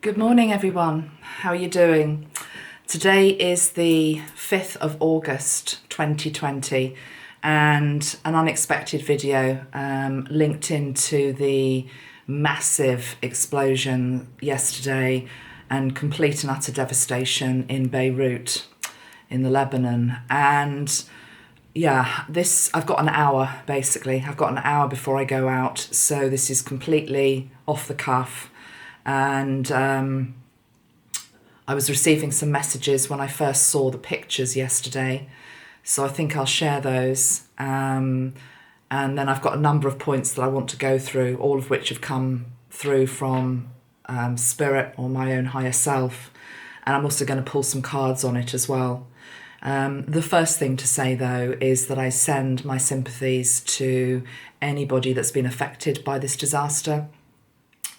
Good morning, everyone. How are you doing? Today is the 5th of August 2020 and an unexpected video linked into the massive explosion yesterday and complete and utter devastation in Beirut in the Lebanon. And yeah, I've got an hour basically. I've got an hour before I go out, so this is completely off the cuff. And I was receiving some messages when I first saw the pictures yesterday, so I think I'll share those. And then I've got a number of points that I want to go through, all of which have come through from spirit or my own higher self. And I'm also going to pull some cards on it as well. The first thing to say, though, is that I send my sympathies to anybody that's been affected by this disaster.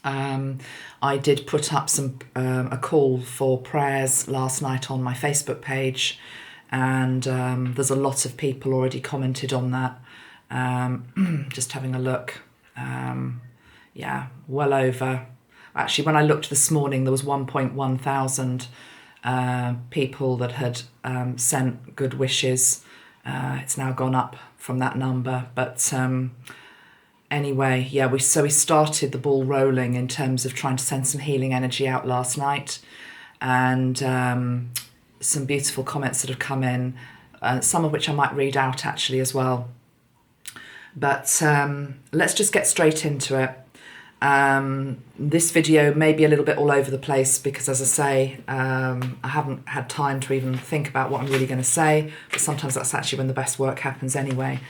I did put up a call for prayers last night on my Facebook page, and there's a lot of people already commented on that. Just having a look. Yeah, well over. Actually, when I looked this morning, there was 1.1 thousand people that had sent good wishes. It's now gone up from that number, but anyway, yeah, we started the ball rolling in terms of trying to send some healing energy out last night, and some beautiful comments that have come in, some of which I might read out actually as well. But let's just get straight into it. This video may be a little bit all over the place because, as I say, I haven't had time to even think about what I'm really going to say, but sometimes that's actually when the best work happens anyway.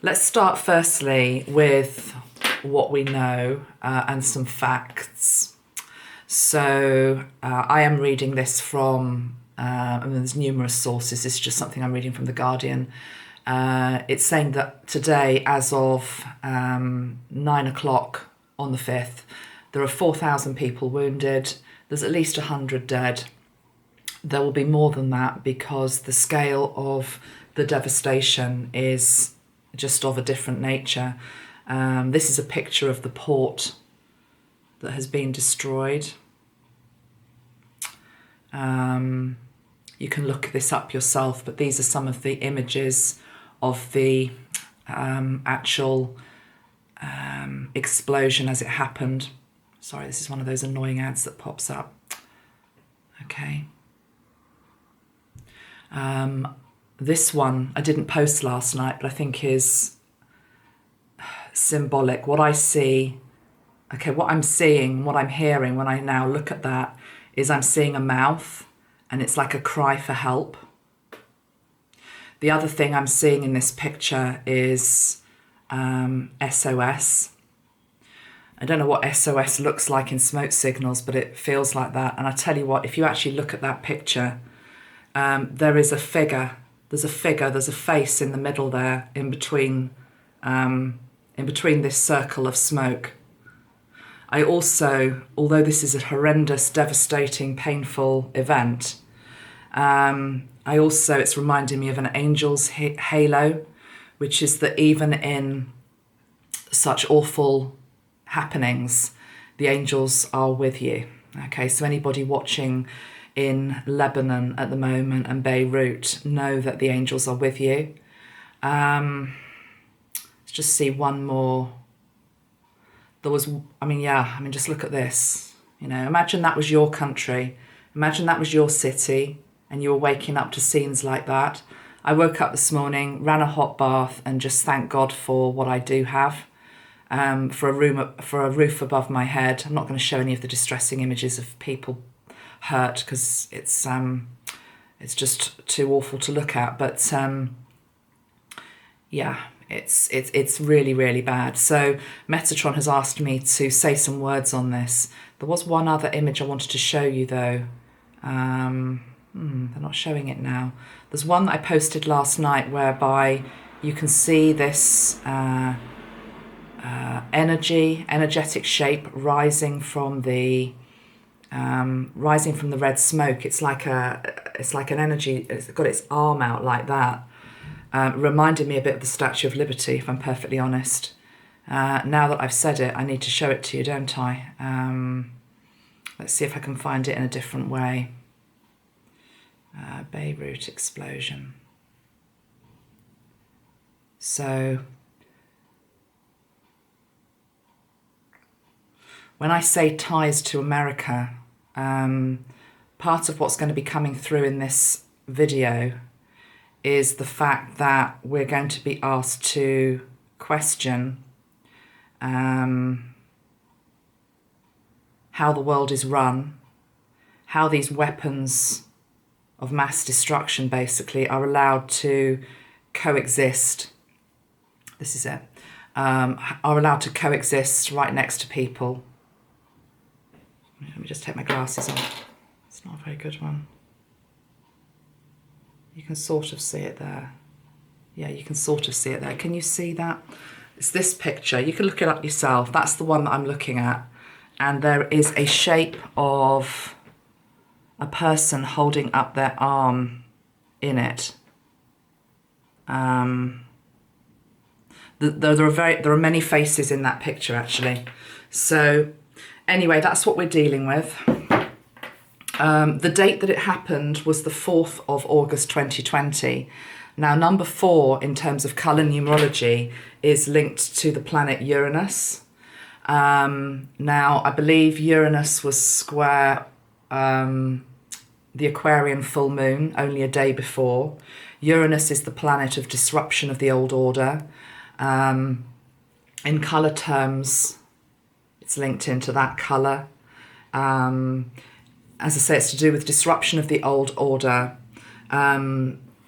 Let's start firstly with what we know and some facts. So I am reading this from, there's numerous sources, it's just something I'm reading from The Guardian. It's saying that today, as of 9 o'clock on the 5th, there are 4,000 people wounded, there's at least 100 dead. There will be more than that because the scale of the devastation is just of a different nature. This is a picture of the port that has been destroyed. You can look this up yourself, but these are some of the images of the actual explosion as it happened. Sorry, this is one of those annoying ads that pops up. Okay. This one I didn't post last night, but I think is symbolic. What I see, okay, what I'm seeing, what I'm hearing when I now look at that is I'm seeing a mouth and it's like a cry for help. The other thing I'm seeing in this picture is SOS. I don't know what SOS looks like in smoke signals, but it feels like that. And I tell you what, if you actually look at that picture, there is a figure. There's a face in the middle there, in between this circle of smoke. I also, although this is a horrendous, devastating, painful event, it's reminding me of an angel's halo, which is that even in such awful happenings, the angels are with you. Okay, so anybody watching in Lebanon at the moment and Beirut, know that the angels are with you. Let's just see one more. Just look at this. You know, imagine that was your country. Imagine that was your city and you were waking up to scenes like that. I woke up this morning, ran a hot bath and just thanked God for what I do have. For a roof above my head. I'm not going to show any of the distressing images of people hurt because it's just too awful to look at, but it's really, really bad. So Metatron has asked me to say some words on this. There was one other image I wanted to show you though. They're not showing it now. There's one that I posted last night whereby you can see this energetic shape rising from the red smoke. It's like an energy. It's got its arm out like that. Reminded me a bit of the Statue of Liberty, if I'm perfectly honest. Now that I've said it, I need to show it to you, don't I? Let's see if I can find it in a different way. Beirut explosion. So when I say ties to America, part of what's going to be coming through in this video is the fact that we're going to be asked to question how the world is run, how these weapons of mass destruction basically are allowed to coexist. This is it. Are allowed to coexist right next to people. Let me just take my glasses off. It's not a very good one. You can sort of see it there. Yeah, you can sort of see it there. Can you see that? It's this picture. You can look it up yourself. That's the one that I'm looking at. And there is a shape of a person holding up their arm in it. There are many faces in that picture, actually. So anyway, that's what we're dealing with. The date that it happened was the 4th of August 2020. Now, number 4 in terms of colour numerology is linked to the planet Uranus. Now, I believe Uranus was square the Aquarian full moon only a day before. Uranus is the planet of disruption of the old order. In colour terms, it's linked into that colour. As I say, it's to do with disruption of the old order.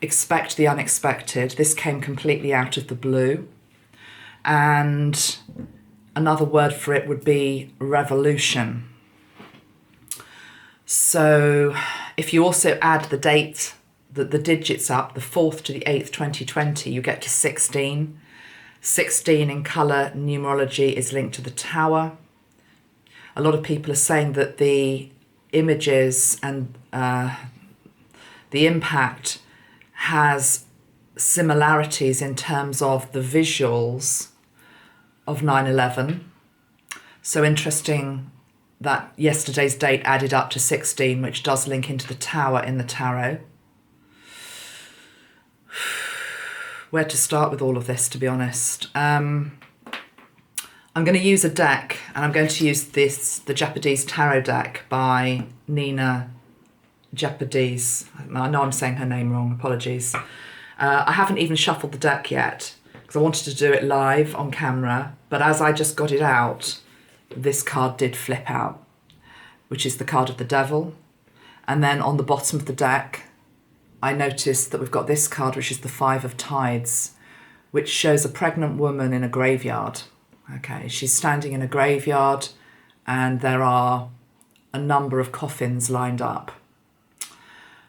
Expect the unexpected. This came completely out of the blue. And another word for it would be revolution. So if you also add the date, the digits up, the 4th to the 8th, 2020, you get to 16. 16 in colour numerology is linked to the tower. A lot of people are saying that the images and the impact has similarities in terms of the visuals of 9/11. So interesting that yesterday's date added up to 16, which does link into the tower in the tarot. Where to start with all of this, to be honest? I'm going to use a deck, and I'm going to use the Japanese tarot deck by Nina Japanese. I know I'm saying her name wrong, apologies. I haven't even shuffled the deck yet because I wanted to do it live on camera, but as I just got it out, this card did flip out, which is the card of the devil. And then on the bottom of the deck, I noticed that we've got this card, which is the 5 of Tides, which shows a pregnant woman in a graveyard. Okay, she's standing in a graveyard and there are a number of coffins lined up.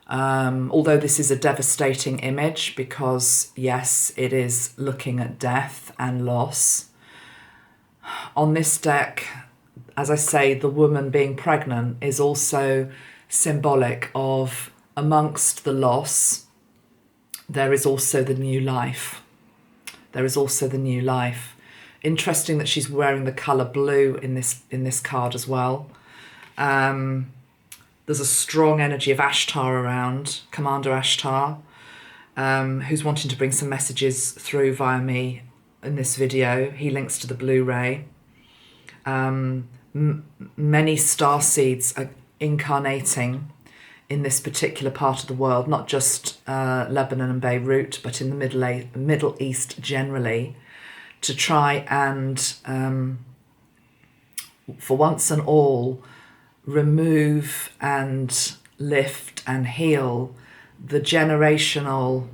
Although this is a devastating image because, yes, it is looking at death and loss. On this deck, as I say, the woman being pregnant is also symbolic of, amongst the loss, there is also the new life. There is also the new life. Interesting that she's wearing the colour blue in this card as well. There's a strong energy of Ashtar around, Commander Ashtar, who's wanting to bring some messages through via me in this video. He links to the Blu-ray. Many star seeds are incarnating in this particular part of the world, not just Lebanon and Beirut, but in the Middle East generally, to try and, for once and all, remove and lift and heal the generational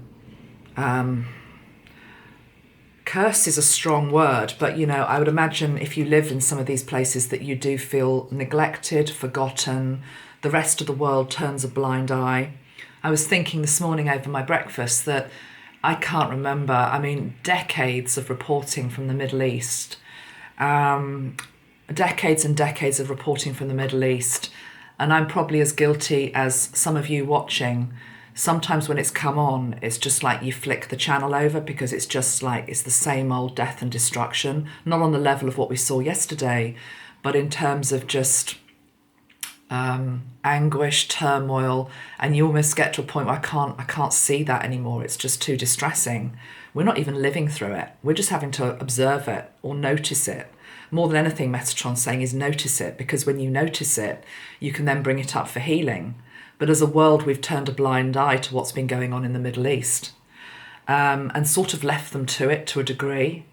curse is a strong word, but you know, I would imagine if you live in some of these places that you do feel neglected, forgotten, the rest of the world turns a blind eye. I was thinking this morning over my breakfast that I can't remember, I mean, decades of reporting from the Middle East, decades and decades of reporting from the Middle East, and I'm probably as guilty as some of you watching. Sometimes when it's come on, it's just like you flick the channel over because it's just like it's the same old death and destruction, not on the level of what we saw yesterday, but in terms of just anguish, turmoil, and you almost get to a point where I can't see that anymore. It's just too distressing. We're not even living through it. We're just having to observe it or notice it. More than anything, Metatron's saying is notice it, because when you notice it, you can then bring it up for healing. But as a world, we've turned a blind eye to what's been going on in the Middle East, and sort of left them to it to a degree.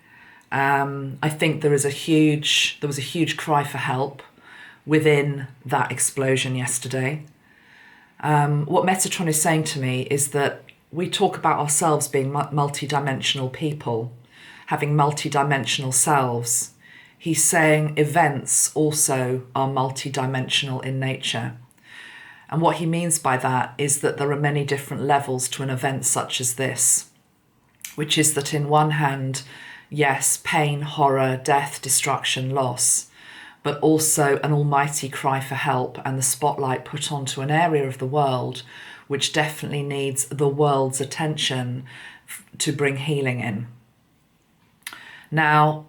I think there was a huge cry for help within that explosion yesterday. What Metatron is saying to me is that we talk about ourselves being multidimensional people, having multidimensional selves. He's saying events also are multidimensional in nature. And what he means by that is that there are many different levels to an event such as this, which is that in one hand, yes, pain, horror, death, destruction, loss, but also an almighty cry for help and the spotlight put onto an area of the world which definitely needs the world's attention to bring healing in. Now,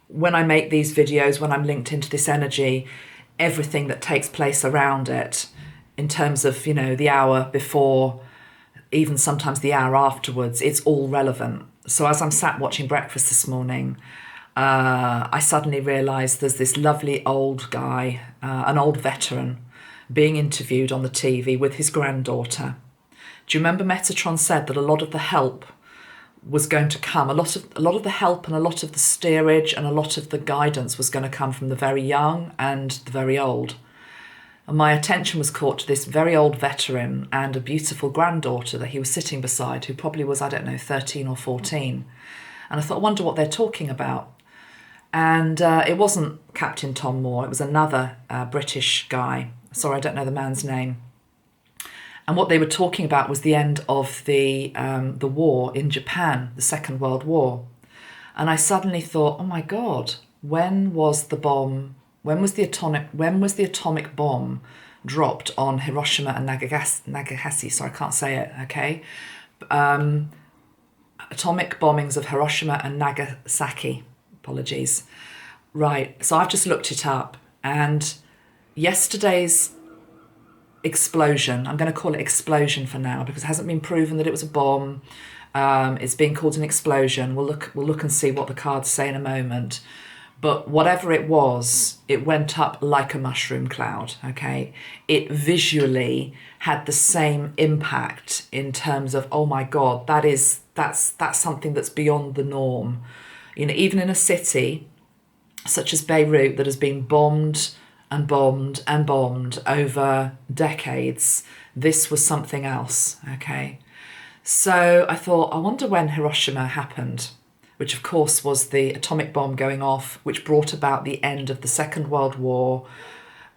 when I make these videos, when I'm linked into this energy, everything that takes place around it, in terms of, the hour before, even sometimes the hour afterwards, it's all relevant. So as I'm sat watching breakfast this morning, I suddenly realised there's this lovely old guy, an old veteran, being interviewed on the TV with his granddaughter. Do you remember Metatron said that a lot of the help was going to come, a lot of the help and a lot of the steerage and a lot of the guidance was going to come from the very young and the very old. And my attention was caught to this very old veteran and a beautiful granddaughter that he was sitting beside, who probably was, 13 or 14. And I thought, I wonder what they're talking about. And it wasn't Captain Tom Moore, it was another British guy. Sorry, I don't know the man's name. And what they were talking about was the end of the war in Japan, the Second World War. And I suddenly thought, oh my God, when was the atomic bomb dropped on Hiroshima and Nagasaki? So I can't say it, okay? Atomic bombings of Hiroshima and Nagasaki. Apologies. Right, so I've just looked it up, and yesterday's explosion, I'm going to call it explosion for now because it hasn't been proven that it was a bomb. It's being called an explosion. We'll look and see what the cards say in a moment. But whatever it was, it went up like a mushroom cloud, okay? It visually had the same impact in terms of, oh my God, that's something that's beyond the norm. Even in a city such as Beirut that has been bombed and bombed and bombed over decades, this was something else, okay? So I thought, I wonder when Hiroshima happened, which of course was the atomic bomb going off, which brought about the end of the Second World War,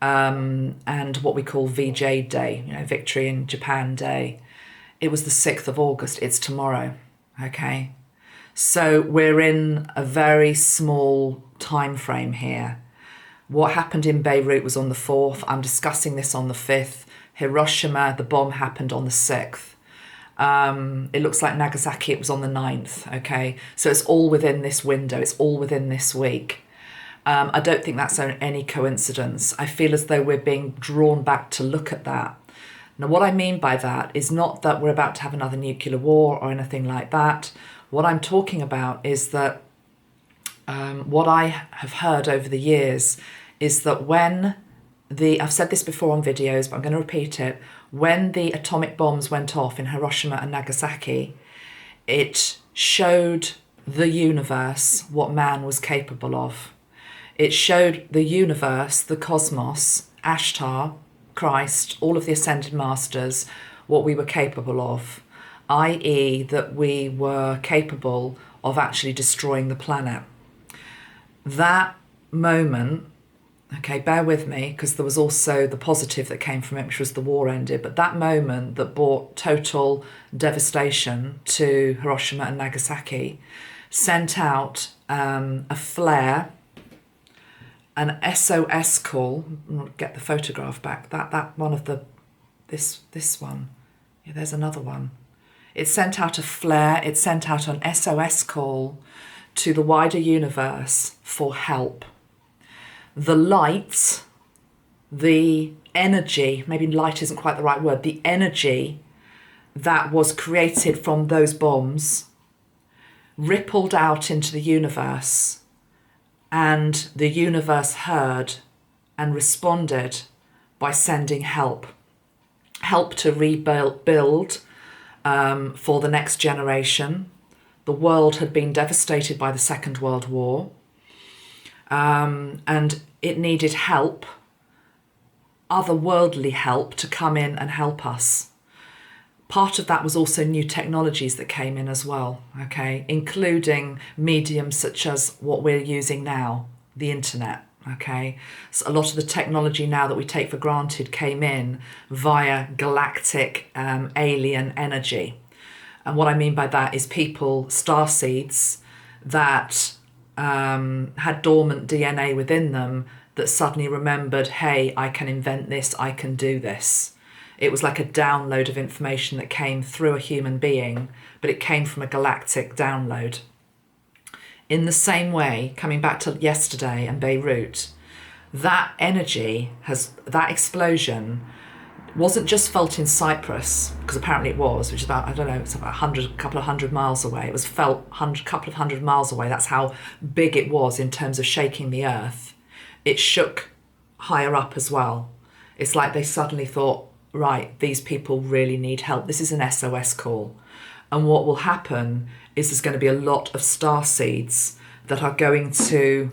and what we call VJ Day, Victory in Japan Day. It was the 6th of August, it's tomorrow, okay? So we're in a very small time frame here. What happened in Beirut was on the 4th. I'm discussing this on the 5th. Hiroshima, the bomb happened on the 6th. It looks like Nagasaki, it was on the 9th, okay? So it's all within this window. It's all within this week. I don't think that's any coincidence. I feel as though we're being drawn back to look at that. Now, what I mean by that is not that we're about to have another nuclear war or anything like that. What I'm talking about is that what I have heard over the years is that I've said this before on videos, but I'm going to repeat it, when the atomic bombs went off in Hiroshima and Nagasaki, it showed the universe what man was capable of. It showed the universe, the cosmos, Ashtar, Christ, all of the ascended masters, what we were capable of, i.e. that we were capable of actually destroying the planet. That moment, okay, bear with me, because there was also the positive that came from it, which was the war ended, but that moment that brought total devastation to Hiroshima and Nagasaki sent out a flare, an SOS call. I'll get the photograph back. That one of this one. Yeah, there's another one. It sent out a flare. It sent out an SOS call to the wider universe for help. the light, the energy, maybe light isn't quite the right word, the energy that was created from those bombs rippled out into the universe, and the universe heard and responded by sending help to rebuild for the next generation. The world had been devastated by the Second World War, and it needed help, otherworldly help, to come in and help us. Part of that was also new technologies that came in as well, okay, including mediums such as what we're using now, the internet, okay. So a lot of the technology now that we take for granted came in via galactic alien energy. And what I mean by that is people, starseeds that had dormant DNA within them that suddenly remembered, hey, I can invent this, I can do this. It was like a download of information that came through a human being, but it came from a galactic download. In the same way, coming back to yesterday and Beirut, that energy that explosion wasn't just felt in Cyprus, because apparently it was, which is about, I don't know, it's about a couple of hundred miles away. It was felt a couple of hundred miles away. That's how big it was in terms of shaking the earth. It shook higher up as well. It's like they suddenly thought, right, these people really need help. This is an SOS call. And what will happen is there's going to be a lot of star seeds that are going to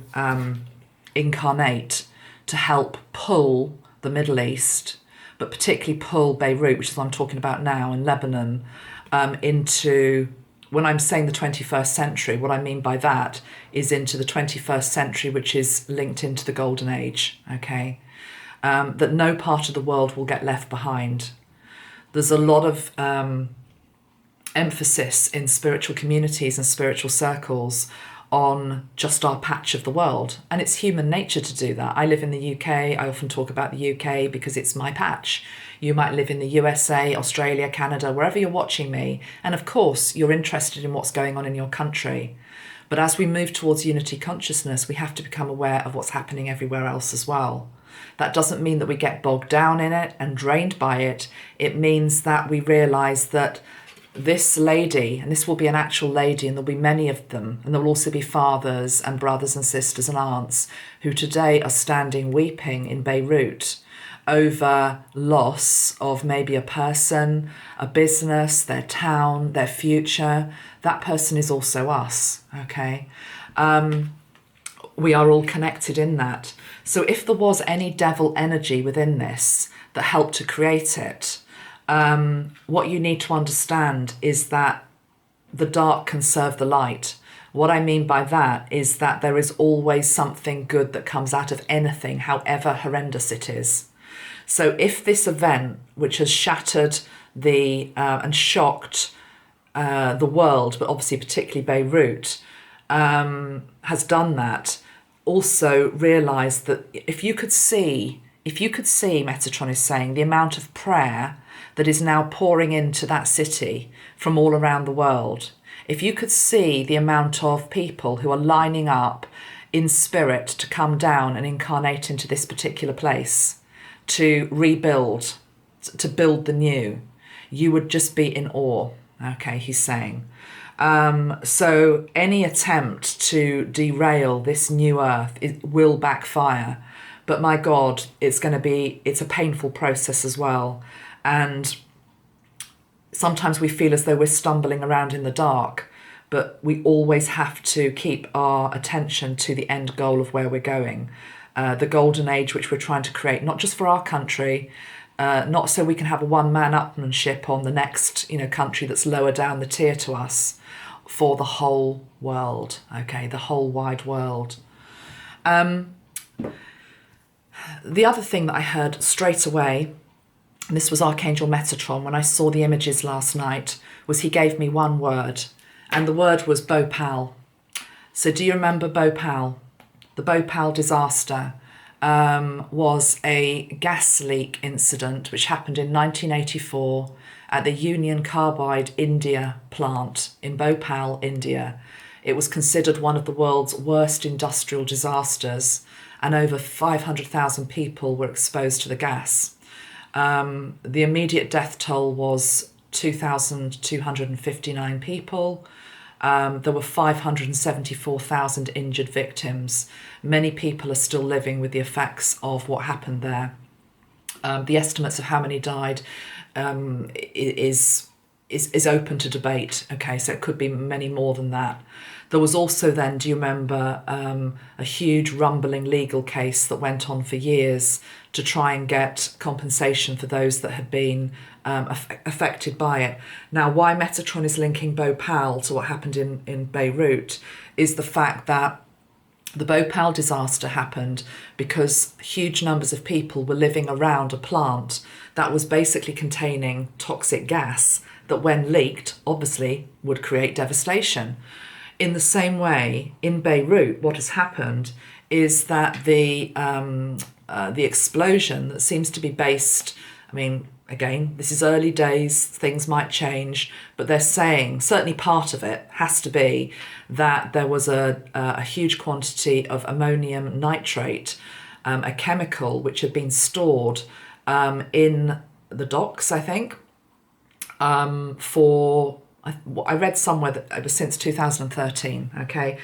incarnate to help pull the Middle East, but particularly pull Beirut, which is what I'm talking about now, in Lebanon, into, when I'm saying the 21st century, what I mean by that is into the 21st century, which is linked into the Golden Age, okay? That no part of the world will get left behind. There's a lot of emphasis in spiritual communities and spiritual circles on just our patch of the world. And it's human nature to do that. I live in the UK. I often talk about the UK because it's my patch. You might live in the USA, Australia, Canada, wherever you're watching me. And of course, you're interested in what's going on in your country. But as we move towards unity consciousness, we have to become aware of what's happening everywhere else as well. That doesn't mean that we get bogged down in it and drained by it. It means that we realise that this lady, and this will be an actual lady, and there'll be many of them, and there will also be fathers and brothers and sisters and aunts who today are standing weeping in Beirut over loss of maybe a person, a business, their town, their future. That person is also us, okay? We are all connected in that. So if there was any devil energy within this that helped to create it, what you need to understand is that the dark can serve the light. What I mean by that is that there is always something good that comes out of anything, however horrendous it is. So if this event, which has shattered and shocked the world, but obviously particularly Beirut, has done that, also realise that if you could see, Metatron is saying, the amount of prayer that is now pouring into that city from all around the world, if you could see the amount of people who are lining up in spirit to come down and incarnate into this particular place, to rebuild, to build the new, you would just be in awe, okay, he's saying. So any attempt to derail this new earth will backfire. But my God, it's a painful process as well. And sometimes we feel as though we're stumbling around in the dark, but we always have to keep our attention to the end goal of where we're going. The golden age, which we're trying to create, not just for our country, not so we can have a one-man upmanship on the next, country that's lower down the tier to us, for the whole world, okay, the whole wide world. The other thing that I heard straight away, and this was Archangel Metatron, when I saw the images last night, was he gave me one word, and the word was Bhopal. So do you remember Bhopal? The Bhopal disaster was a gas leak incident which happened in 1984 at the Union Carbide India plant in Bhopal, India. It was considered one of the world's worst industrial disasters, and over 500,000 people were exposed to the gas. The immediate death toll was 2,259 people. There were 574,000 injured victims. Many people are still living with the effects of what happened there. The estimates of how many died is open to debate. Okay, so it could be many more than that. There was also then, do you remember, a huge rumbling legal case that went on for years to try and get compensation for those that had been affected by it. Now, why Metatron is linking Bhopal to what happened in Beirut is the fact that the Bhopal disaster happened because huge numbers of people were living around a plant that was basically containing toxic gas that, when leaked, obviously would create devastation. In the same way, in Beirut, what has happened is that the explosion that seems to be based, I mean, again, this is early days, things might change, but they're saying certainly part of it has to be that there was a huge quantity of ammonium nitrate, a chemical which had been stored in the docks, I think, for, I read somewhere that it was since 2013, okay?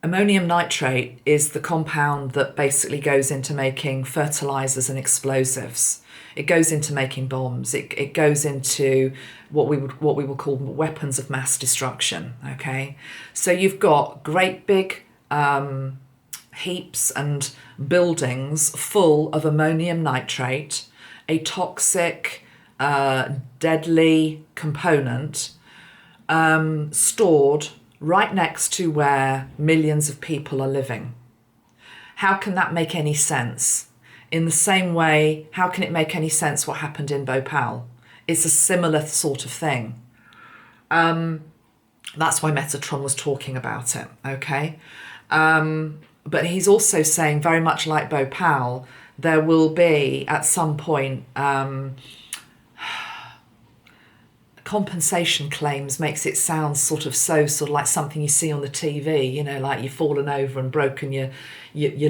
Ammonium nitrate is the compound that basically goes into making fertilizers and explosives. It goes into making bombs. It goes into what we will call weapons of mass destruction. Okay, so you've got great big heaps and buildings full of ammonium nitrate, a toxic, deadly component stored right next to where millions of people are living. How can that make any sense? In the same way, how can it make any sense what happened in Bhopal? It's a similar sort of thing. That's why Metatron was talking about it, okay? But he's also saying, very much like Bhopal, there will be, at some point, compensation claims makes it sound sort of like something you see on the TV, you know, like you've fallen over and broken your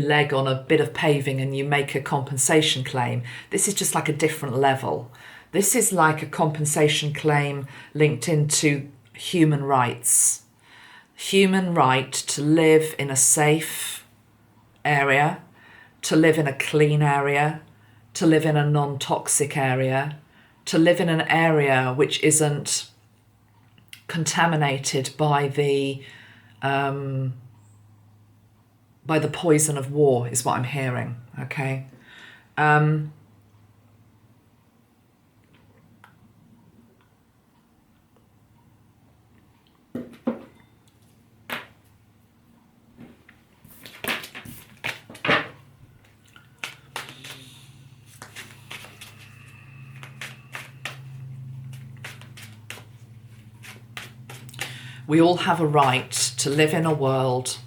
leg on a bit of paving and you make a compensation claim. This is just like a different level. This is like a compensation claim linked into human rights. Human right to live in a safe area, to live in a clean area, to live in a non-toxic area, to live in an area which isn't contaminated by the poison of war, is what I'm hearing, okay? We all have a right to live in a world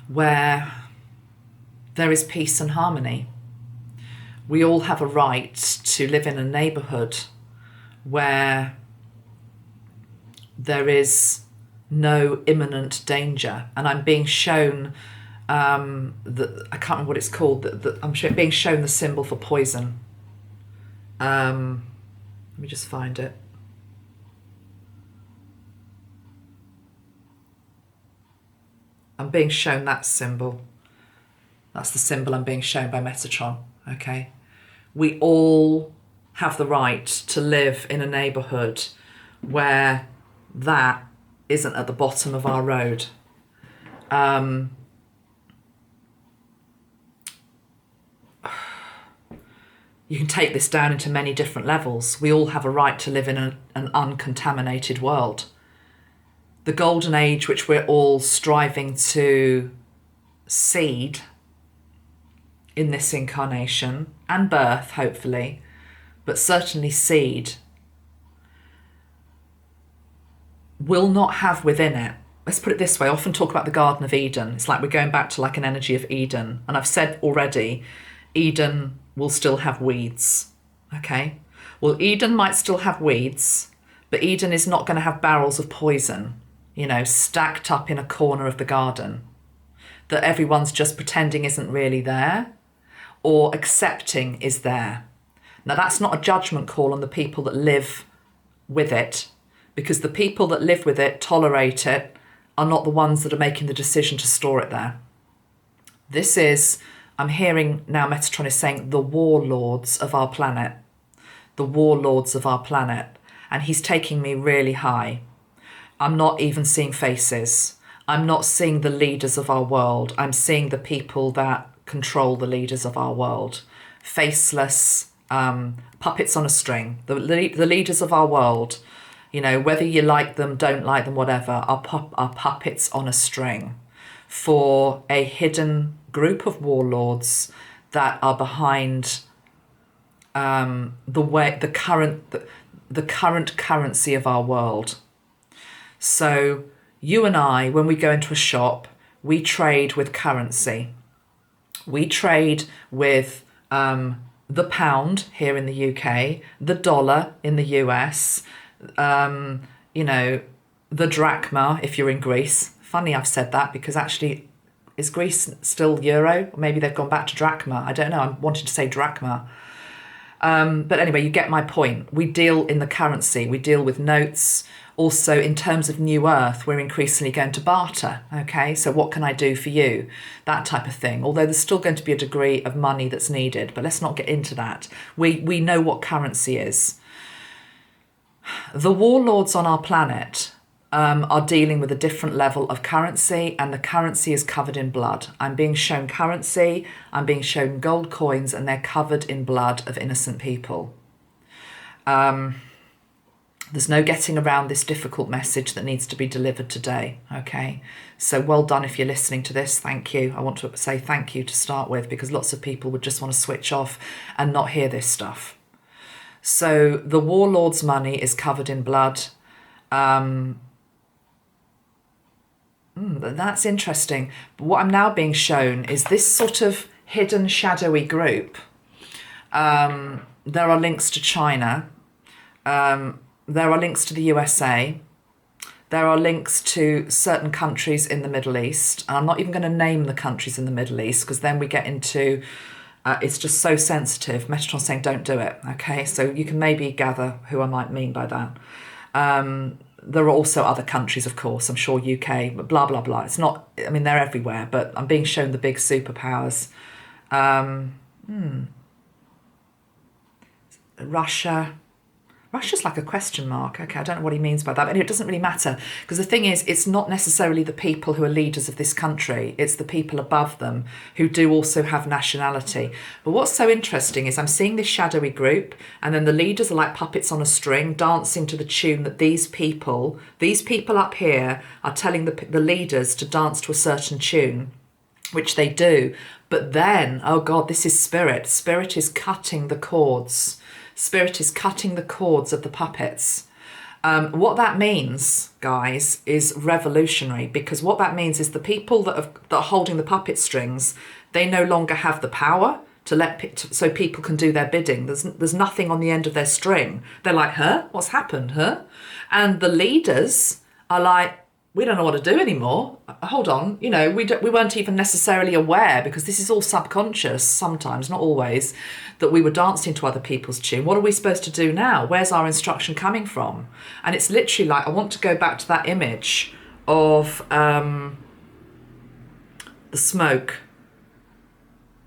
where there is peace and harmony. We all have a right to live in a neighbourhood where there is no imminent danger. And I'm being shown, I can't remember what it's called, I'm being shown the symbol for poison. Let me just find it. I'm being shown that symbol. That's the symbol I'm being shown by Metatron, okay? We all have the right to live in a neighbourhood where that isn't at the bottom of our road. You can take this down into many different levels. We all have a right to live in an uncontaminated world. The golden age which we're all striving to seed in this incarnation and birth, hopefully, but certainly seed, will not have within it, let's put it this way, I often talk about the Garden of Eden. It's like we're going back to like an energy of Eden. And I've said already, Eden will still have weeds, okay? Well, Eden might still have weeds, but Eden is not going to have barrels of poison. you know, stacked up in a corner of the garden that everyone's just pretending isn't really there or accepting is there. Now, that's not a judgment call on the people that live with it, because the people that live with it, tolerate it, are not the ones that are making the decision to store it there. This is, I'm hearing now Metatron is saying, the warlords of our planet. The warlords of our planet. And he's taking me really high. I'm not even seeing faces. I'm not seeing the leaders of our world. I'm seeing the people that control the leaders of our world. Faceless, puppets on a string. The leaders of our world, you know, whether you like them, don't like them, whatever, are puppets on a string for a hidden group of warlords that are behind the current currency of our world. So you and I, when we go into a shop, we trade with currency. We trade with the pound here in the UK, the dollar in the US, you know, the drachma if you're in Greece. Funny I've said that, because actually, is Greece still euro? Or maybe they've gone back to drachma. I don't know. I'm wanting to say drachma. But anyway, you get my point. We deal in the currency. We deal with notes. Also, in terms of New Earth, we're increasingly going to barter. Okay, so what can I do for you? That type of thing. Although there's still going to be a degree of money that's needed, but let's not get into that. We know what currency is. The warlords on our planet are dealing with a different level of currency, and the currency is covered in blood. I'm being shown currency, I'm being shown gold coins, and they're covered in blood of innocent people. There's no getting around this difficult message that needs to be delivered today, okay? So well done if you're listening to this, thank you. I want to say thank you to start with, because lots of people would just want to switch off and not hear this stuff. So the warlord's money is covered in blood. That's interesting. But what I'm now being shown is this sort of hidden, shadowy group. There are links to China. There are links to the USA. There are links to certain countries in the Middle East. And I'm not even going to name the countries in the Middle East, because then we get into, it's just so sensitive. Metatron's saying don't do it, okay? So you can maybe gather who I might mean by that. There are also other countries, of course, I'm sure UK, but blah, blah, blah. It's not, I mean, they're everywhere, but I'm being shown the big superpowers. Russia's like a question mark. Okay, I don't know what he means by that. But anyway, it doesn't really matter, because the thing is, it's not necessarily the people who are leaders of this country. It's the people above them who do also have nationality. But what's so interesting is I'm seeing this shadowy group, and then the leaders are like puppets on a string dancing to the tune that these people up here are telling the leaders to dance to a certain tune, which they do. But then, oh God, this is spirit. Spirit is cutting the cords. Spirit is cutting the cords of the puppets. What that means, guys, is revolutionary, because what that means is the people that are holding the puppet strings, they no longer have the power to so people can do their bidding. There's nothing on the end of their string. They're like, huh? What's happened, huh? And the leaders are like, we don't know what to do anymore. Hold on, you know, we weren't even necessarily aware, because this is all subconscious sometimes, not always, that we were dancing to other people's tune. What are we supposed to do now? Where's our instruction coming from? And it's literally like, I want to go back to that image of the smoke,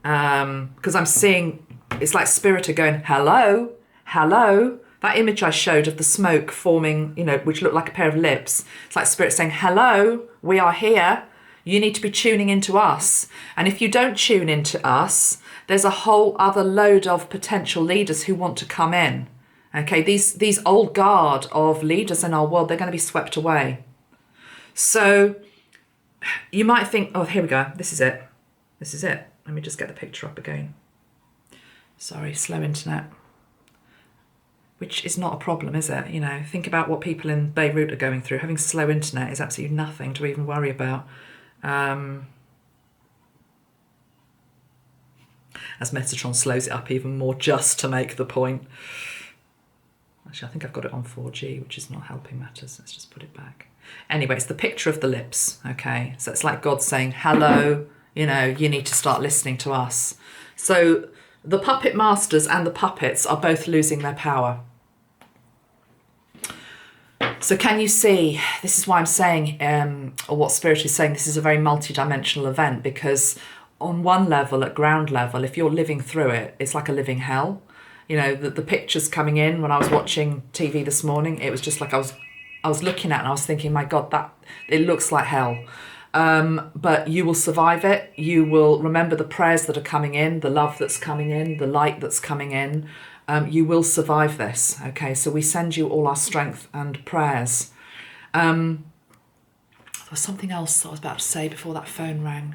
because I'm seeing, it's like spirit are going, hello, hello. That image I showed of the smoke forming, you know, which looked like a pair of lips. It's like spirit saying, hello, we are here. You need to be tuning into us. And if you don't tune into us, there's a whole other load of potential leaders who want to come in. Okay, these old guard of leaders in our world, they're going to be swept away. So you might think, oh, here we go. This is it. This is it. Let me just get the picture up again. Sorry, slow internet. Which is not a problem, is it? You know, think about what people in Beirut are going through. Having slow internet is absolutely nothing to even worry about. As Metatron slows it up even more just to make the point. Actually, I think I've got it on 4G, which is not helping matters. Let's just put it back. Anyway, it's the picture of the lips, okay? So it's like God saying, hello, you know, you need to start listening to us. So the puppet masters and the puppets are both losing their power. So can you see, this is why I'm saying, or what Spirit is saying, this is a very multi-dimensional event, because on one level, at ground level, if you're living through it, it's like a living hell. You know, the pictures coming in when I was watching TV this morning, it was just like I was looking at and I was thinking, my God, that it looks like hell. But you will survive it. You will remember the prayers that are coming in, the love that's coming in, the light that's coming in. You will survive this. Okay, so we send you all our strength and prayers. There was something else I was about to say before that phone rang.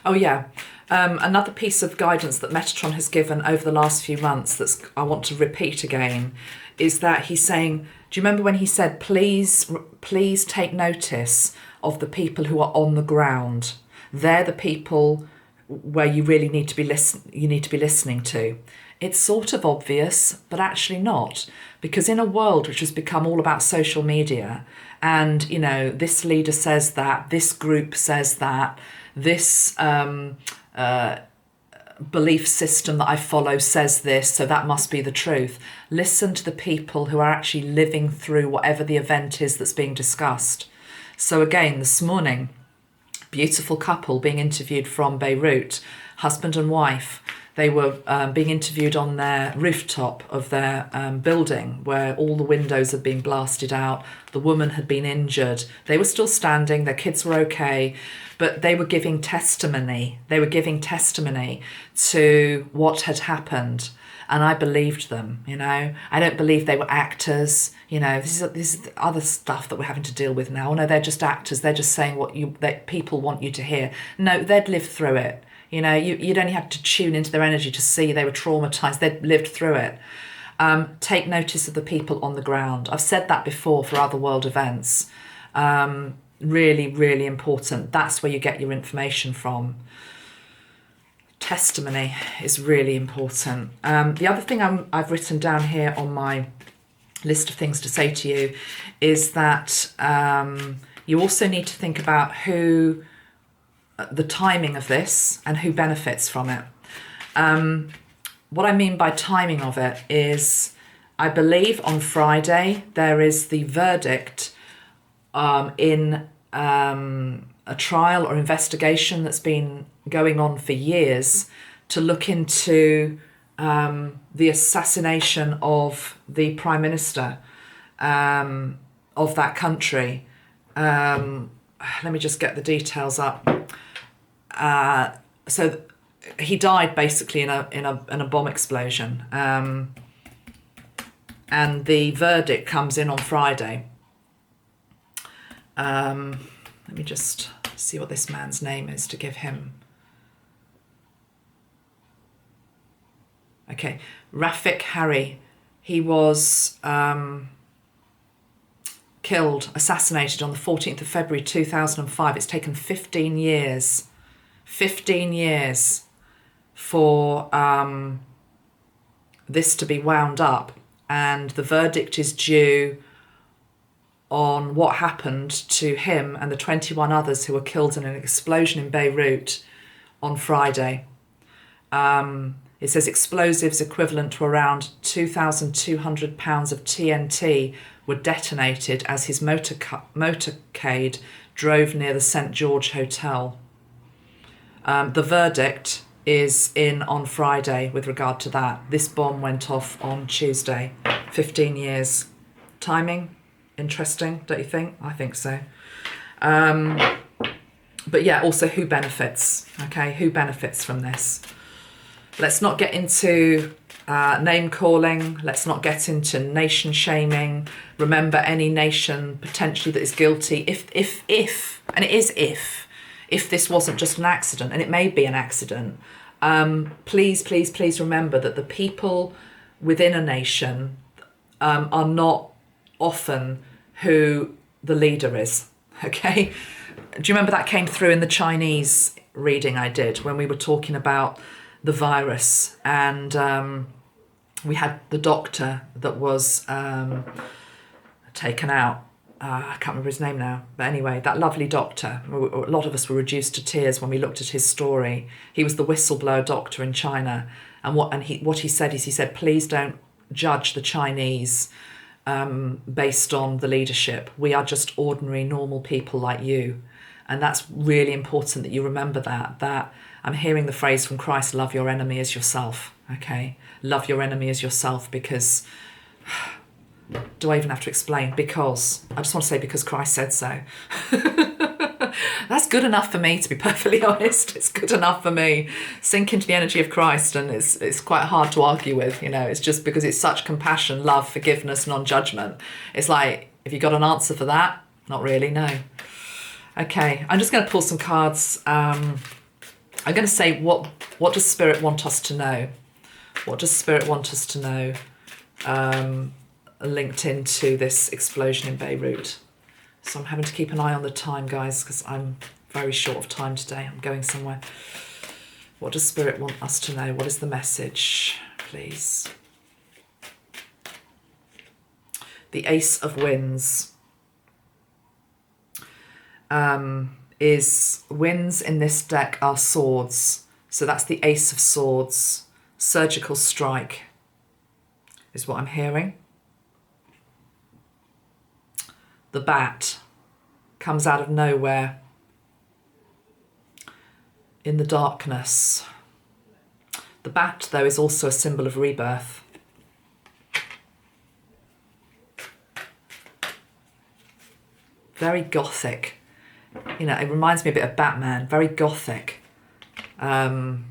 Oh yeah, another piece of guidance that Metatron has given over the last few months that's I want to repeat again is that he's saying, do you remember when he said, please take notice of the people who are on the ground? They're the people where you really need to be listening to. It's sort of obvious, but actually not, because in a world which has become all about social media and, you know, this leader says that, this group says that, this belief system that I follow says this, so that must be the truth. Listen to the people who are actually living through whatever the event is that's being discussed. So again, this morning, beautiful couple being interviewed from Beirut, husband and wife. They were being interviewed on their rooftop of their building where all the windows had been blasted out. The woman had been injured. They were still standing. Their kids were okay. But they were giving testimony. They were giving testimony to what had happened. And I believed them, you know. I don't believe they were actors. You know, this is other stuff that we're having to deal with now. Oh, no, they're just actors. They're just saying what that people want you to hear. No, they'd lived through it. You know, you'd only have to tune into their energy to see they were traumatized. They'd lived through it. Take notice of the people on the ground. I've said that before for other world events. Really, really important. That's where you get your information from. Testimony is really important. The other thing I've written down here on my list of things to say to you is that you also need to think about the timing of this and who benefits from it. What I mean by timing of it is, I believe on Friday there is the verdict in a trial or investigation that's been going on for years to look into the assassination of the Prime Minister of that country. Let me just get the details up. So he died basically in a bomb explosion, and the verdict comes in on Friday. Let me just see what this man's name is to give him. Okay, Rafik Harry. He was assassinated on the 14th of February 2005. It's taken 15 years. 15 years for this to be wound up, and the verdict is due on what happened to him and the 21 others who were killed in an explosion in Beirut on Friday. It says explosives equivalent to around 2,200 pounds of TNT were detonated as his motorcade drove near the St George Hotel. The verdict is in on Friday with regard to that. This bomb went off on Tuesday. 15 years. Timing? Interesting, don't you think? I think so. But yeah, also who benefits? Okay, who benefits from this? Let's not get into name calling. Let's not get into nation shaming. Remember, any nation potentially that is guilty, if, and it is if this wasn't just an accident, and it may be an accident, please remember that the people within a nation are not often who the leader is, okay? Do you remember that came through in the Chinese reading I did when we were talking about the virus and we had the doctor that was taken out. I can't remember his name now. But anyway, that lovely doctor, a lot of us were reduced to tears when we looked at his story. He was the whistleblower doctor in China. And what he said is, he said, please don't judge the Chinese based on the leadership. We are just ordinary, normal people like you. And that's really important that you remember that I'm hearing the phrase from Christ, love your enemy as yourself, okay? Love your enemy as yourself, because, do I even have to explain? Because, I just want to say because Christ said so. That's good enough for me, to be perfectly honest. It's good enough for me. Sink into the energy of Christ, and it's quite hard to argue with, you know. It's just because it's such compassion, love, forgiveness, non-judgment. It's like, have you got an answer for that? Not really, no. Okay, I'm just going to pull some cards. I'm going to say, what does Spirit want us to know? What does Spirit want us to know? Linked into this explosion in Beirut. So I'm having to keep an eye on the time, guys, because I'm very short of time today. I'm going somewhere. What does Spirit want us to know? What is the message, please? The Ace of Winds. Winds in this deck are swords. So that's the Ace of Swords. Surgical strike is what I'm hearing. The bat comes out of nowhere in the darkness. The bat, though, is also a symbol of rebirth. Very gothic. You know, it reminds me a bit of Batman. Very gothic. The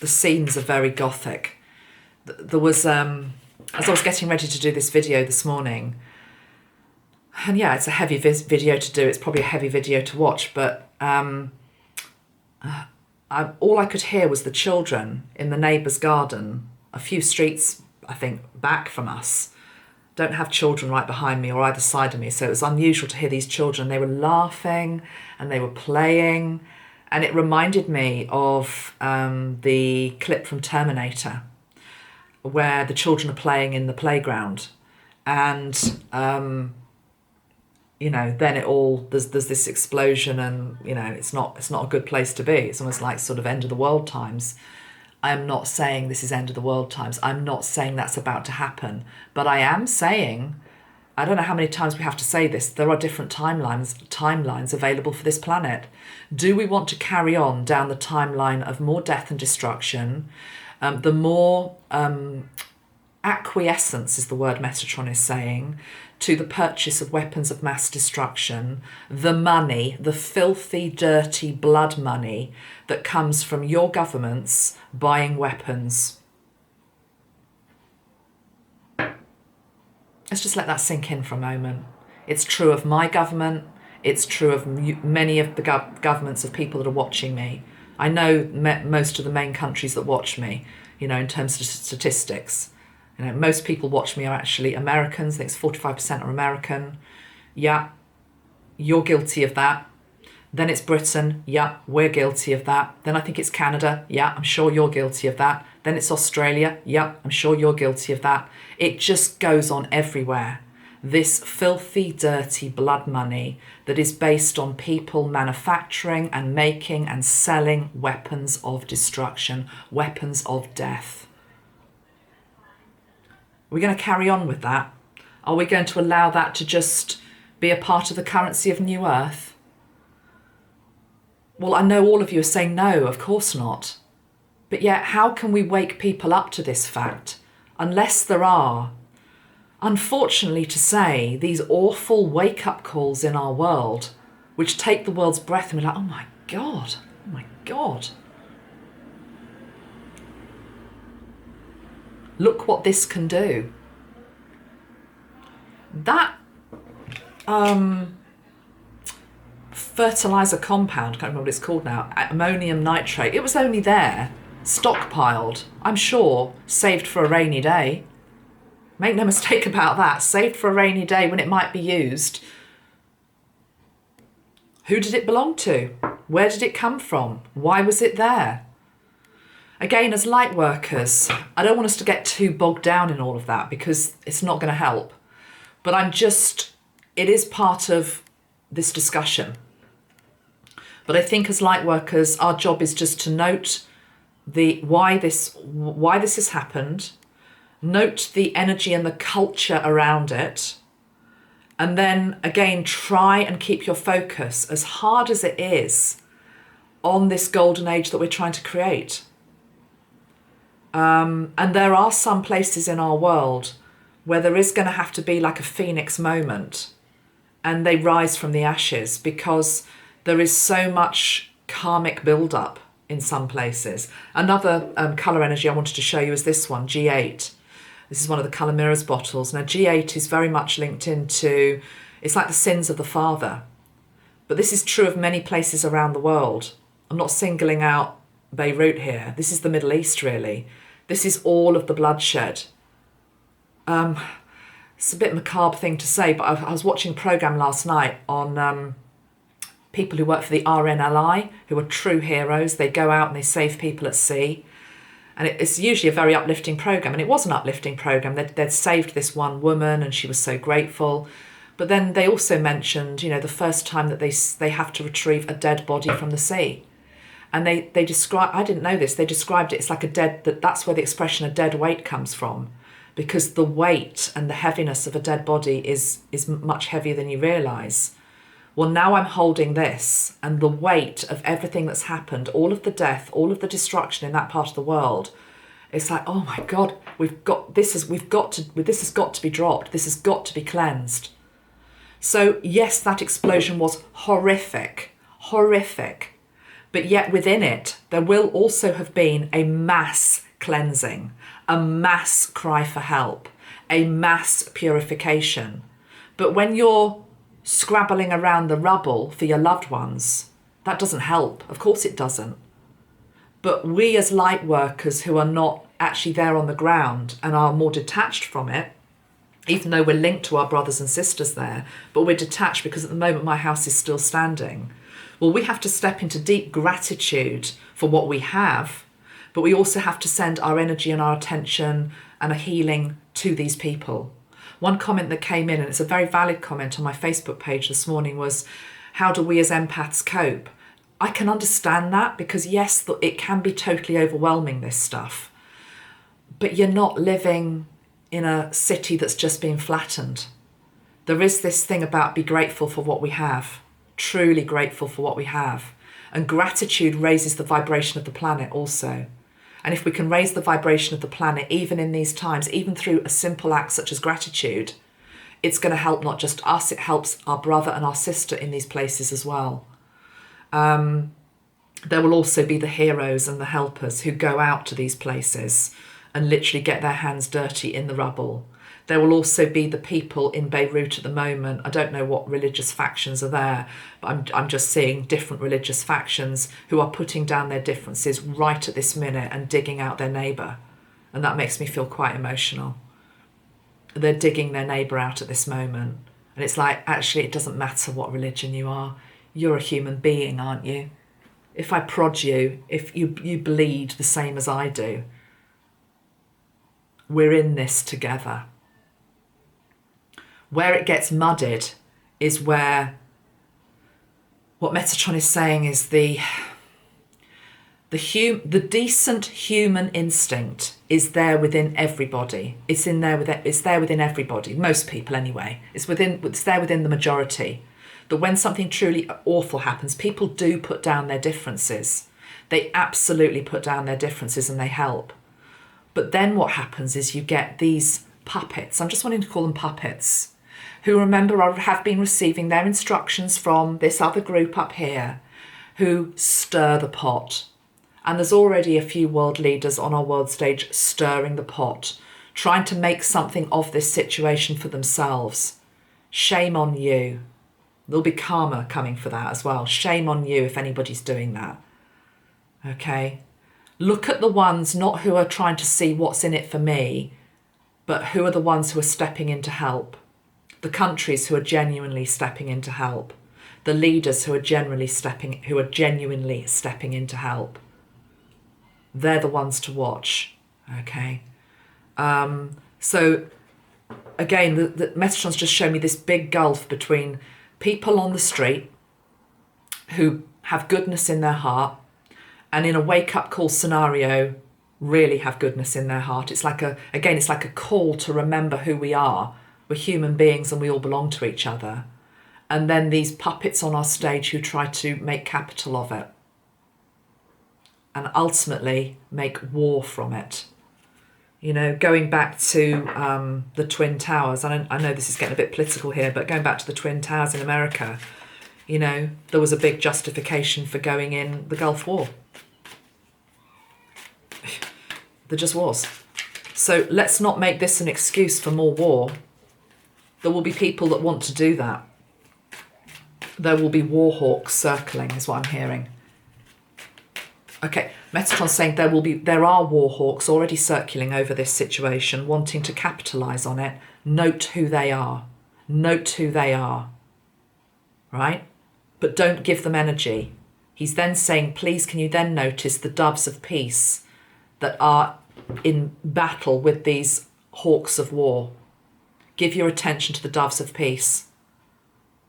scenes are very gothic. There was, as I was getting ready to do this video this morning, and yeah, it's a heavy video to do. It's probably a heavy video to watch, but all I could hear was the children in the neighbour's garden, a few streets, I think, back from us. Don't have children right behind me or either side of me, so it was unusual to hear these children. They were laughing and they were playing, and it reminded me of the clip from Terminator, where the children are playing in the playground, and you know, then there's this explosion, and you know, it's not a good place to be. It's almost like sort of end of the world times. I'm not saying this is end of the world times. I'm not saying that's about to happen, but I am saying, I don't know how many times we have to say this, there are different timelines available for this planet. Do we want to carry on down the timeline of more death and destruction? The more acquiescence is the word Metatron is saying, to the purchase of weapons of mass destruction, the money, the filthy, dirty blood money that comes from your governments buying weapons. Let's just let that sink in for a moment. It's true of my government. It's true of many of the governments of people that are watching me. I know most of the main countries that watch me, you know, in terms of statistics. You know, most people watch me are actually Americans. I think it's 45% are American. Yeah, you're guilty of that. Then it's Britain. Yeah, we're guilty of that. Then I think it's Canada. Yeah, I'm sure you're guilty of that. Then it's Australia. Yeah, I'm sure you're guilty of that. It just goes on everywhere. This filthy, dirty blood money that is based on people manufacturing and making and selling weapons of destruction, weapons of death. Are we going to carry on with that? Are we going to allow that to just be a part of the currency of New Earth? Well, I know all of you are saying no, of course not. But yet, how can we wake people up to this fact unless there are, unfortunately to say, these awful wake-up calls in our world which take the world's breath and we're like, oh my God, oh my God. Look what this can do. That fertilizer compound, I can't remember what it's called now, ammonium nitrate, it was only there, stockpiled, I'm sure, saved for a rainy day. Make no mistake about that, saved for a rainy day when it might be used. Who did it belong to? Where did it come from? Why was it there? Again, as light workers, I don't want us to get too bogged down in all of that because it's not going to help. But it is part of this discussion. But I think as light workers, our job is just to note why this has happened, note the energy and the culture around it, and then again try and keep your focus, as hard as it is, on this golden age that we're trying to create. And there are some places in our world where there is going to have to be like a phoenix moment and they rise from the ashes because there is so much karmic build-up in some places. Another colour energy I wanted to show you is this one, G8. This is one of the colour mirrors bottles. Now G8 is very much linked into, it's like the sins of the father. But this is true of many places around the world. I'm not singling out Beirut here. This is the Middle East, really. This is all of the bloodshed. It's a bit macabre thing to say, but I was watching a programme last night on people who work for the RNLI, who are true heroes. They go out and they save people at sea. And it's usually a very uplifting programme. And it was an uplifting programme. They'd saved this one woman and she was so grateful. But then they also mentioned, the first time that they have to retrieve a dead body from the sea. And they describe, I didn't know this, they described it, it's like that's where the expression a dead weight comes from, because the weight and the heaviness of a dead body is much heavier than you realise. Well, now I'm holding this, and the weight of everything that's happened, all of the death, all of the destruction in that part of the world, it's like, oh my God, this has got to be dropped, this has got to be cleansed. So yes, that explosion was horrific. But yet within it, there will also have been a mass cleansing, a mass cry for help, a mass purification. But when you're scrabbling around the rubble for your loved ones, that doesn't help. Of course it doesn't. But we as light workers who are not actually there on the ground and are more detached from it, even though we're linked to our brothers and sisters there, but we're detached because at the moment my house is still standing. Well, we have to step into deep gratitude for what we have, but we also have to send our energy and our attention and a healing to these people. One comment that came in, and it's a very valid comment on my Facebook page this morning, was, how do we as empaths cope? I can understand that because yes, it can be totally overwhelming, this stuff, but you're not living in a city that's just been flattened. There is this thing about be grateful for what we have. Truly grateful for what we have. And gratitude raises the vibration of the planet also. And if we can raise the vibration of the planet, even in these times, even through a simple act such as gratitude, it's going to help not just us, it helps our brother and our sister in these places as well. There will also be the heroes and the helpers who go out to these places and literally get their hands dirty in the rubble. There will also be the people in Beirut at the moment. I don't know what religious factions are there, but I'm just seeing different religious factions who are putting down their differences right at this minute and digging out their neighbour. And that makes me feel quite emotional. They're digging their neighbour out at this moment. And it's like, actually, it doesn't matter what religion you are. You're a human being, aren't you? If I prod you, if you bleed the same as I do, we're in this together. Where it gets muddied is where what Metatron is saying is the decent human instinct is there within everybody. It's there within everybody, most people anyway. It's there within the majority. That when something truly awful happens, people do put down their differences. They absolutely put down their differences and they help. But then what happens is you get these puppets, I'm just wanting to call them puppets, who have been receiving their instructions from this other group up here, who stir the pot. And there's already a few world leaders on our world stage stirring the pot, trying to make something of this situation for themselves. Shame on you. There'll be karma coming for that as well. Shame on you if anybody's doing that. Okay? Look at the ones not who are trying to see what's in it for me, but who are the ones who are stepping in to help. The countries who are genuinely stepping in to help. The leaders who are genuinely stepping in to help. They're the ones to watch, okay? So again, the Metatron's just shown me this big gulf between people on the street who have goodness in their heart, and in a wake-up call scenario, really have goodness in their heart. It's like it's like a call to remember who we are. We're human beings and we all belong to each other. And then these puppets on our stage who try to make capital of it and ultimately make war from it. You know, going back to the Twin Towers, I know this is getting a bit political here, but going back to the Twin Towers in America, you know, there was a big justification for going in the Gulf War. There just was. So let's not make this an excuse for more war. There will be people that want to do that. There will be war hawks circling, is what I'm hearing. Okay, Metatron's saying there are war hawks already circling over this situation, wanting to capitalise on it. Note who they are. Note who they are. Right? But don't give them energy. He's then saying, please can you then notice the doves of peace that are in battle with these hawks of war. Give your attention to the doves of peace.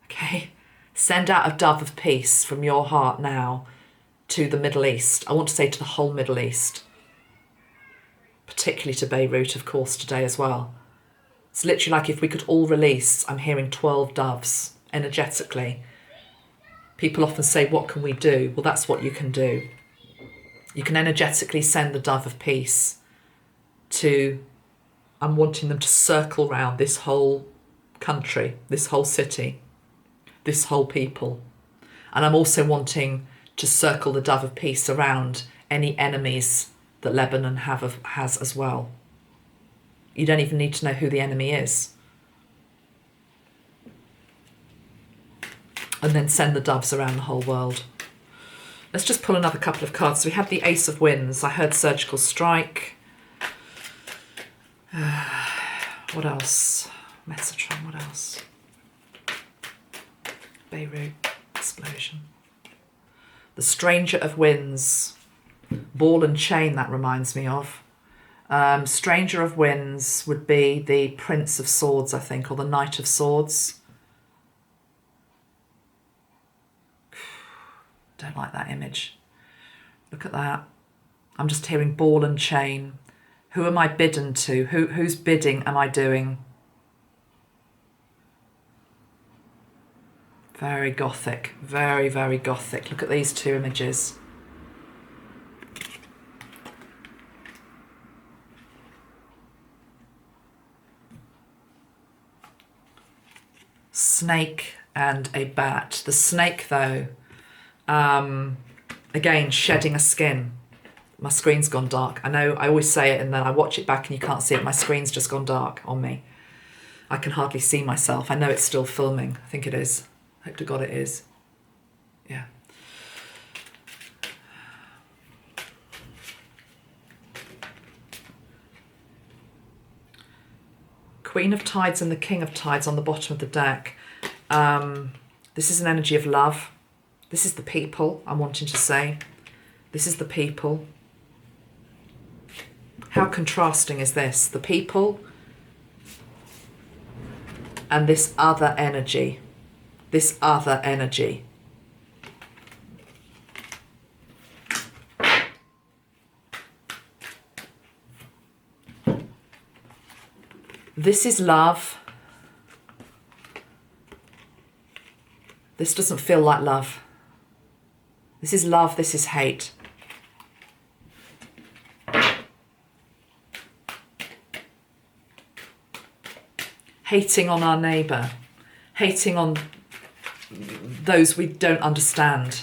Okay? Send out a dove of peace from your heart now to the Middle East. I want to say to the whole Middle East. Particularly to Beirut, of course, today as well. It's literally like if we could all release, I'm hearing 12 doves energetically. People often say, what can we do? Well, that's what you can do. You can energetically send the dove of peace to, I'm wanting them to circle round this whole country, this whole city, this whole people. And I'm also wanting to circle the dove of peace around any enemies that Lebanon has as well. You don't even need to know who the enemy is. And then send the doves around the whole world. Let's just pull another couple of cards. So we had the Ace of Winds. I heard Surgical Strike. What else? Metatron, what else? Beirut, Explosion. The Stranger of Winds. Ball and Chain, that reminds me of. Stranger of Winds would be the Prince of Swords, I think, or the Knight of Swords. Don't like that image. Look at that. I'm just hearing ball and chain. Who am I bidden to? Whose bidding am I doing? Very gothic. Very, very gothic. Look at these two images. Snake and a bat. The snake, though, again, shedding a skin. My screen's gone dark. I know I always say it and then I watch it back and you can't see it. My screen's just gone dark on me. I can hardly see myself. I know it's still filming. I think it is. Hope to God it is. Yeah. Queen of Tides and the King of Tides on the bottom of the deck. This is an energy of love. This is the people, I'm wanting to say. This is the people. How contrasting is this? The people and this other energy. This other energy. This is love. This doesn't feel like love. This is love, this is hate. Hating on our neighbour. Hating on those we don't understand.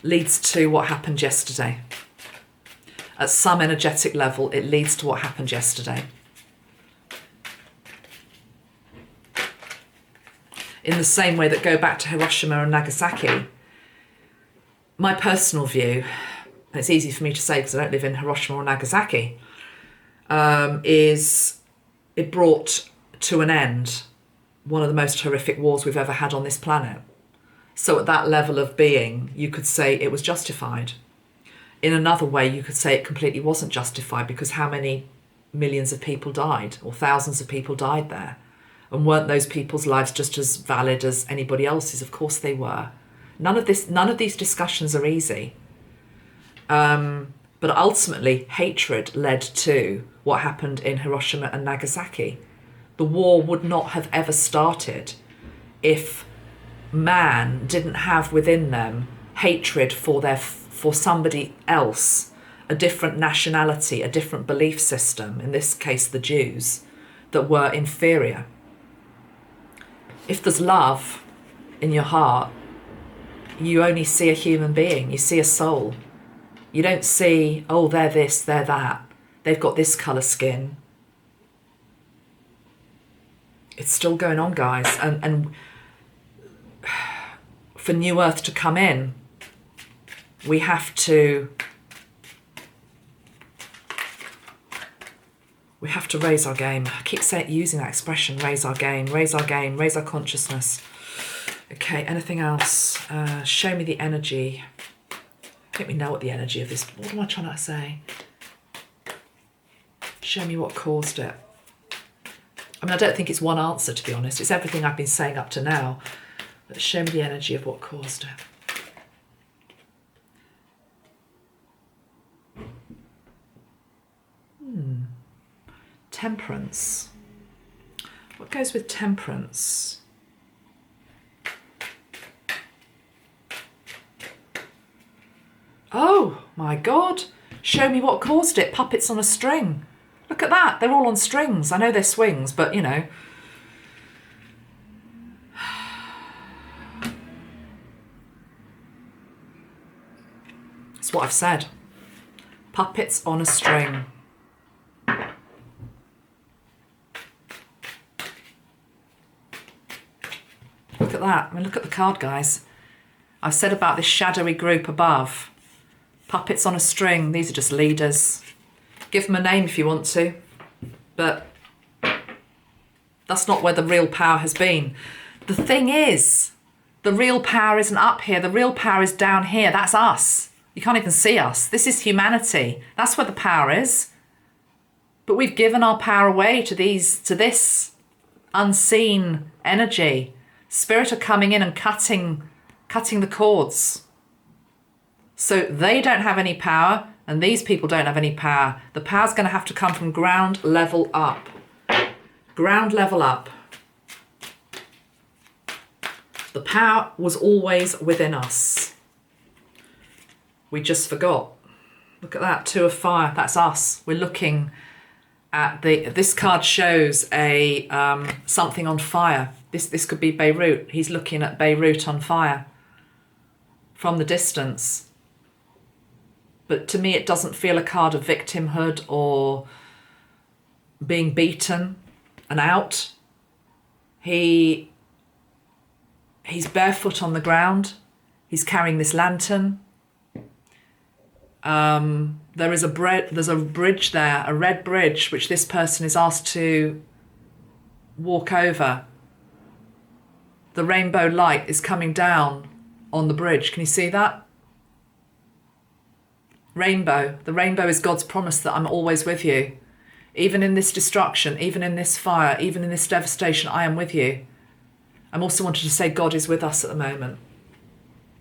Leads to what happened yesterday. At some energetic level, it leads to what happened yesterday. In the same way that go back to Hiroshima and Nagasaki, my personal view, and it's easy for me to say because I don't live in Hiroshima or Nagasaki, is it brought to an end one of the most horrific wars we've ever had on this planet. So at that level of being, you could say it was justified. In another way, you could say it completely wasn't justified, because how many millions of people died, or thousands of people died there? And weren't those people's lives just as valid as anybody else's? Of course they were. None of these discussions are easy. But ultimately, hatred led to what happened in Hiroshima and Nagasaki. The war would not have ever started if man didn't have within them hatred for somebody else, a different nationality, a different belief system, in this case the Jews, that were inferior. If there's love in your heart, you only see a human being, you see a soul. You don't see, oh, they're this, they're that, they've got this colour skin. It's still going on, guys. And for New Earth to come in, we have to raise our game. I keep using that expression, raise our game, raise our game, raise our consciousness. Okay, anything else? Show me the energy. I think we know what the energy of this... What am I trying to say? Show me what caused it. I mean, I don't think it's one answer, to be honest. It's everything I've been saying up to now. But show me the energy of what caused it. Temperance. What goes with temperance? Oh my God, show me what caused it. Puppets on a string. Look at that, they're all on strings. I know they're swings, but you know. It's what I've said. Puppets on a string. Look at that. I mean, look at the card, guys. I've said about this shadowy group above. Puppets on a string. These are just leaders. Give them a name if you want to. But that's not where the real power has been. The thing is, the real power isn't up here. The real power is down here. That's us. You can't even see us. This is humanity. That's where the power is. But we've given our power away to this unseen energy. Spirit are coming in and cutting the cords. So they don't have any power, and these people don't have any power. The power's going to have to come from ground level up. Ground level up. The power was always within us. We just forgot. Look at that, 2 of fire. That's us. We're looking at this card shows a something on fire. This could be Beirut. He's looking at Beirut on fire from the distance. But to me, it doesn't feel a card of victimhood or being beaten and out. He's barefoot on the ground. He's carrying this lantern. There's a bridge there, a red bridge, which this person is asked to walk over. The rainbow light is coming down on the bridge. Can you see that? Rainbow. The rainbow is God's promise that I'm always with you. Even in this destruction, even in this fire, even in this devastation, I am with you. I'm also wanting to say God is with us at the moment.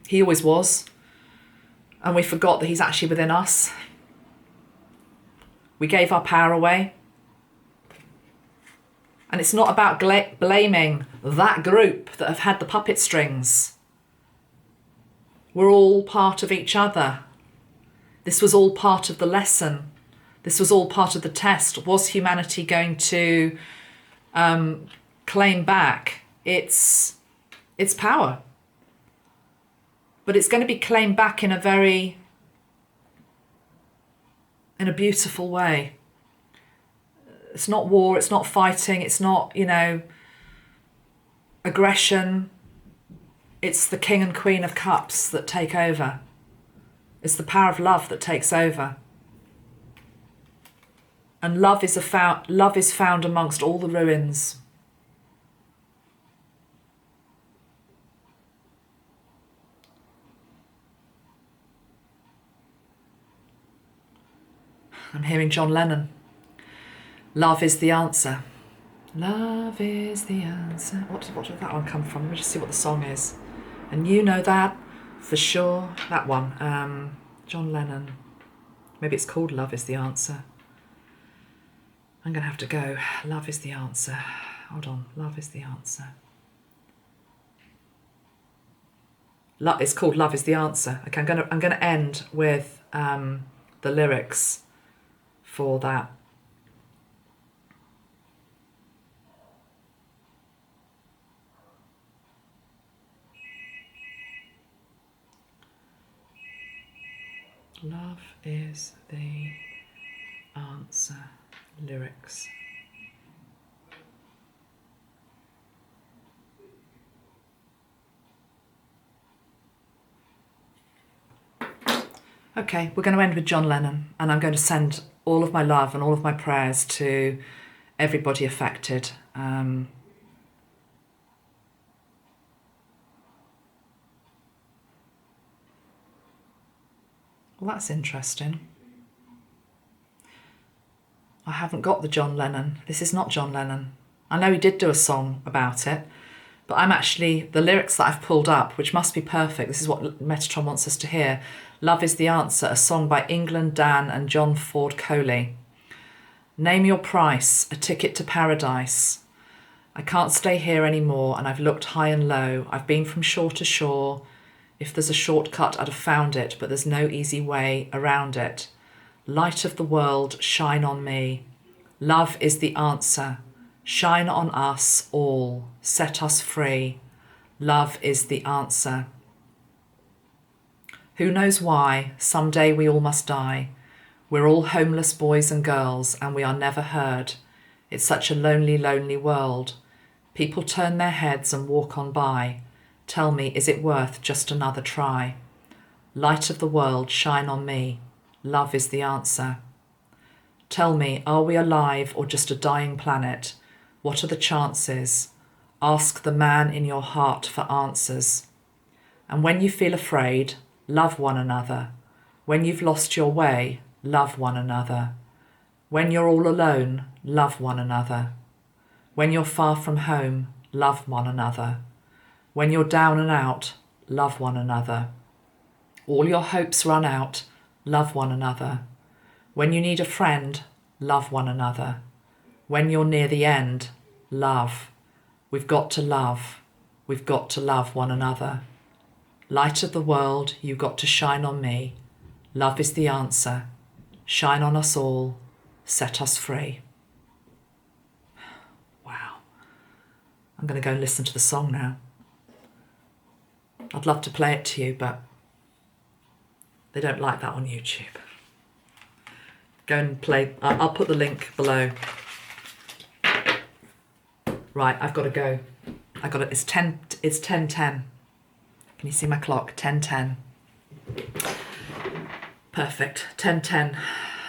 He always was. And we forgot that he's actually within us. We gave our power away. And it's not about blaming that group that have had the puppet strings. We're all part of each other. This was all part of the lesson. This was all part of the test. Was humanity going to claim back its power? But it's going to be claimed back in a beautiful way. It's not war, it's not fighting, it's not, aggression. It's the King and Queen of Cups that take over. It's the power of love that takes over. And love is found amongst all the ruins. I'm hearing John Lennon. Love is the answer. Love is the answer. What did that one come from? Let me just see what the song is. And you know that for sure. That one. John Lennon. Maybe it's called Love is the Answer. I'm going to have to go. Love is the answer. Hold on. Love is the answer. It's called Love is the Answer. Okay, I'm going to end with the lyrics for that. Love is the answer. Lyrics. Okay, we're going to end with John Lennon, and I'm going to send all of my love and all of my prayers to everybody affected. Well, that's interesting. I haven't got the John Lennon. This is not John Lennon. I know he did do a song about it, but I'm actually, the lyrics that I've pulled up, which must be perfect, this is what Metatron wants us to hear. Love is the Answer, a song by England Dan and John Ford Coley. Name your price, a ticket to paradise. I can't stay here anymore, and I've looked high and low. I've been from shore to shore. If there's a shortcut, I'd have found it, but there's no easy way around it. Light of the world, shine on me. Love is the answer. Shine on us all. Set us free. Love is the answer. Who knows why? Someday we all must die. We're all homeless boys and girls, and we are never heard. It's such a lonely, lonely world. People turn their heads and walk on by. Tell me, is it worth just another try? Light of the world, shine on me. Love is the answer. Tell me, are we alive or just a dying planet? What are the chances? Ask the man in your heart for answers. And when you feel afraid, love one another. When you've lost your way, love one another. When you're all alone, love one another. When you're far from home, love one another. When you're down and out, love one another. All your hopes run out, love one another. When you need a friend, love one another. When you're near the end, love. We've got to love. We've got to love one another. Light of the world, you've got to shine on me. Love is the answer. Shine on us all. Set us free. Wow. I'm going to go and listen to the song now. I'd love to play it to you, but they don't like that on YouTube. Go and play. I'll put the link below. Right, I've got to go. It's 10:10. Can you see my clock? 10:10. Perfect. 10:10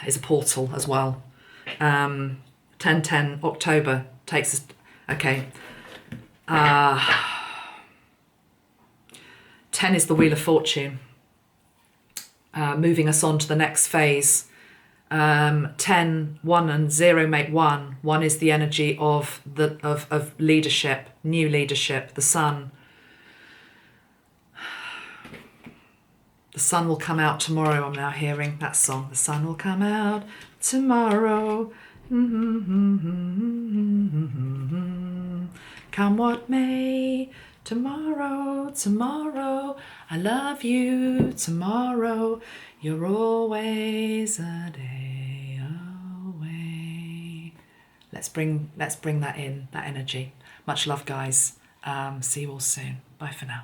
is a portal as well. 10:10 October takes us. Okay. 10 is the Wheel of Fortune. Moving us on to the next phase. 10, 1 and 0 make 1. 1 is the energy of leadership, new leadership, the sun. The sun will come out tomorrow. I'm now hearing that song. The sun will come out tomorrow. Come what may. Tomorrow, tomorrow, I love you. Tomorrow, you're always a day away. Let's bring that in, that energy. Much love, guys. See you all soon. Bye for now.